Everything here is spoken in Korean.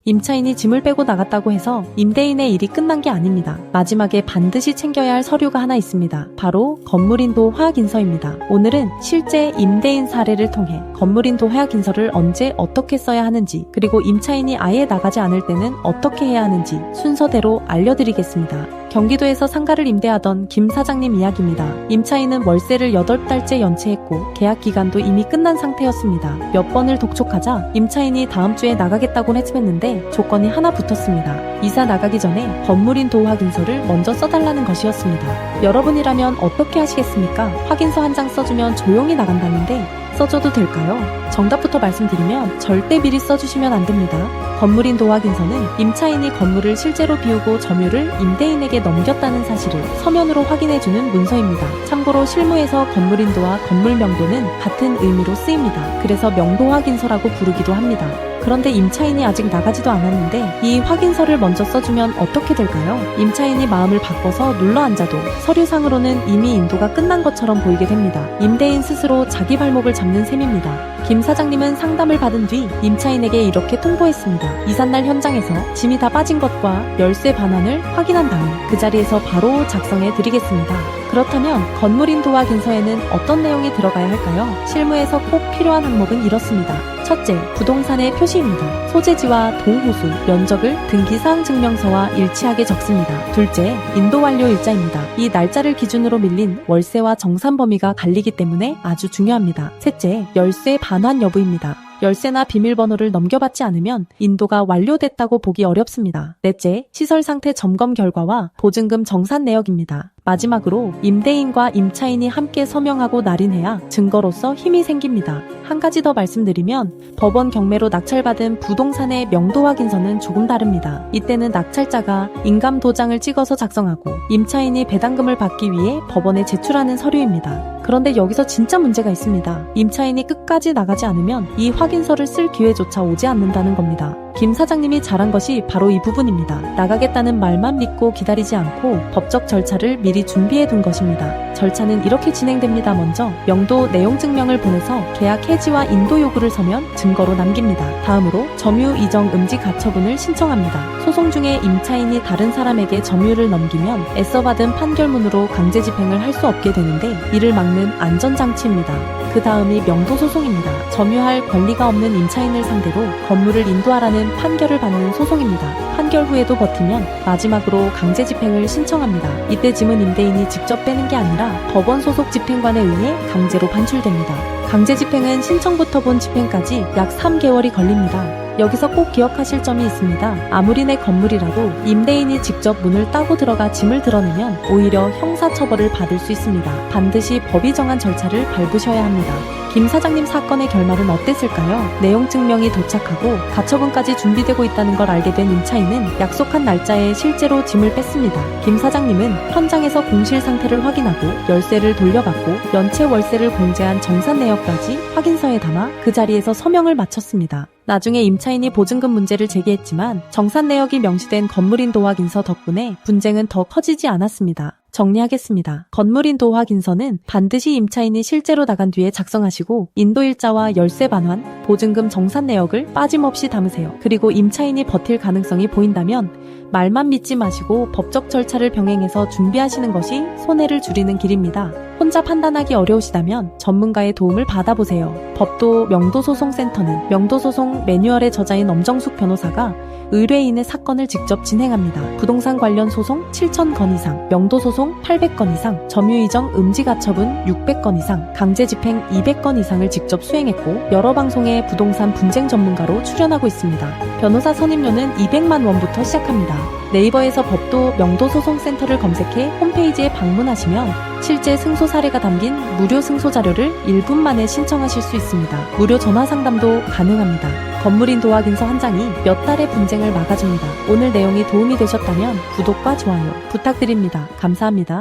임차인이 짐을 빼고 나갔다고 해서 임대인의 일이 끝난 게 아닙니다. 마지막에 반드시 챙겨야 할 서류가 하나 있습니다. 바로 건물인도 허약인서입니다. 오늘은 실제 임대인 사례를 통해 건물인도 허약인서를 언제 어떻게 써야 하는지, 그리고 임차인이 아예 나가지 않을 때는 어떻게 해야 하는지 순서대로 알려드리겠습니다. 경기도에서 상가를 임대하던 김 사장님 이야기입니다. 임차인은 월세를 8달째 연체했고 계약 기간도 이미 끝난 상태였습니다. 몇 번을 독촉하자 임차인이 다음 주에 나가겠다고 했음했는데 조건이 하나 붙었습니다. 이사 나가기 전에 건물인도 확인서를 먼저 써달라는 것이었습니다. 여러분이라면 어떻게 하시겠습니까? 확인서 한 장 써주면 조용히 나간다는데 써줘도 될까요? 정답부터 말씀드리면 절대 미리 써주시면 안 됩니다. 건물인도 확인서는 임차인이 건물을 실제로 비우고 점유를 임대인에게 넘겼다는 사실을 서면으로 확인해주는 문서입니다. 참고로 실무에서 건물인도와 건물명도는 같은 의미로 쓰입니다. 그래서 명도 확인서라고 부르기도 합니다. 그런데 임차인이 아직 나가지도 않았는데 이 확인서를 먼저 써주면 어떻게 될까요? 임차인이 마음을 바꿔서 눌러앉아도 서류상으로는 이미 인도가 끝난 것처럼 보이게 됩니다. 임대인 스스로 자기 발목을 잡는 셈입니다. 김 사장님은 상담을 받은 뒤 임차인에게 이렇게 통보했습니다. 이삿날 현장에서 짐이 다 빠진 것과 열쇠 반환을 확인한 다음 그 자리에서 바로 작성해 드리겠습니다. 그렇다면 건물인도 확인서에는 어떤 내용이 들어가야 할까요? 실무에서 꼭 필요한 항목은 이렇습니다. 첫째, 부동산의 표시입니다. 소재지와 동호수, 면적을 등기사항 증명서와 일치하게 적습니다. 둘째, 인도 완료 일자입니다. 이 날짜를 기준으로 밀린 월세와 정산 범위가 갈리기 때문에 아주 중요합니다. 셋째, 열쇠 반환 여부입니다. 열쇠나 비밀번호를 넘겨받지 않으면 인도가 완료됐다고 보기 어렵습니다. 넷째, 시설 상태 점검 결과와 보증금 정산 내역입니다. 마지막으로 임대인과 임차인이 함께 서명하고 날인해야 증거로서 힘이 생깁니다. 한 가지 더 말씀드리면 법원 경매로 낙찰받은 부동산의 명도 확인서는 조금 다릅니다. 이때는 낙찰자가 인감 도장을 찍어서 작성하고 임차인이 배당금을 받기 위해 법원에 제출하는 서류입니다. 그런데 여기서 진짜 문제가 있습니다. 임차인이 끝까지 나가지 않으면 이 확인서를 쓸 기회조차 오지 않는다는 겁니다. 김 사장님이 잘한 것이 바로 이 부분입니다. 나가겠다는 말만 믿고 기다리지 않고 법적 절차를 미리 준비해 둔 것입니다. 절차는 이렇게 진행됩니다. 먼저 명도 내용 증명을 보내서 계약 해지와 인도 요구를 서면 증거로 남깁니다. 다음으로 점유 이정 음지 가처분을 신청합니다. 소송 중에 임차인이 다른 사람에게 점유를 넘기면 애써 받은 판결문으로 강제 집행을 할 수 없게 되는데 이를 막는 안전장치입니다. 그 다음이 명도 소송입니다. 점유할 권리가 없는 임차인을 상대로 건물을 인도하라는 판결을 받는 소송입니다. 판결 후에도 버티면 마지막으로 강제 집행을 신청합니다. 이때 짐은 임대인이 직접 빼는 게 아니라 법원 소속 집행관에 의해 강제로 반출됩니다. 강제 집행은 신청부터 본 집행까지 약 3개월이 걸립니다. 여기서 꼭 기억하실 점이 있습니다. 아무리 내 건물이라도 임대인이 직접 문을 따고 들어가 짐을 드러내면 오히려 형사처벌을 받을 수 있습니다. 반드시 법이 정한 절차를 밟으셔야 합니다. 김 사장님 사건의 결말은 어땠을까요? 내용 증명이 도착하고 가처분까지 준비되고 있다는 걸 알게 된 임차인은 약속한 날짜에 실제로 짐을 뺐습니다. 김 사장님은 현장에서 공실 상태를 확인하고 열쇠를 돌려받고 연체 월세를 공제한 정산 내역까지 확인서에 담아 그 자리에서 서명을 마쳤습니다. 나중에 임차인이 보증금 문제를 제기했지만 정산 내역이 명시된 건물인도 확인서 덕분에 분쟁은 더 커지지 않았습니다. 정리하겠습니다. 건물인도 확인서는 반드시 임차인이 실제로 나간 뒤에 작성하시고 인도일자와 열쇠 반환, 보증금 정산 내역을 빠짐없이 담으세요. 그리고 임차인이 버틸 가능성이 보인다면 말만 믿지 마시고 법적 절차를 병행해서 준비하시는 것이 손해를 줄이는 길입니다. 혼자 판단하기 어려우시다면 전문가의 도움을 받아보세요. 법도 명도소송센터는 명도소송 매뉴얼의 저자인 엄정숙 변호사가 의뢰인의 사건을 직접 진행합니다. 부동산 관련 소송 7,000건 이상, 명도소송 800건 이상, 점유이정 음지가처분 600건 이상, 강제집행 200건 이상을 직접 수행했고 여러 방송에 부동산 분쟁 전문가로 출연하고 있습니다. 변호사 선임료는 200만 원부터 시작합니다. 네이버에서 법도 명도소송센터를 검색해 홈페이지에 방문하시면 실제 승소 사례가 담긴 무료 승소 자료를 1분 만에 신청하실 수 있습니다. 무료 전화 상담도 가능합니다. 건물인도 확인서 한 장이 몇 달의 분쟁을 막아줍니다. 오늘 내용이 도움이 되셨다면 구독과 좋아요 부탁드립니다. 감사합니다.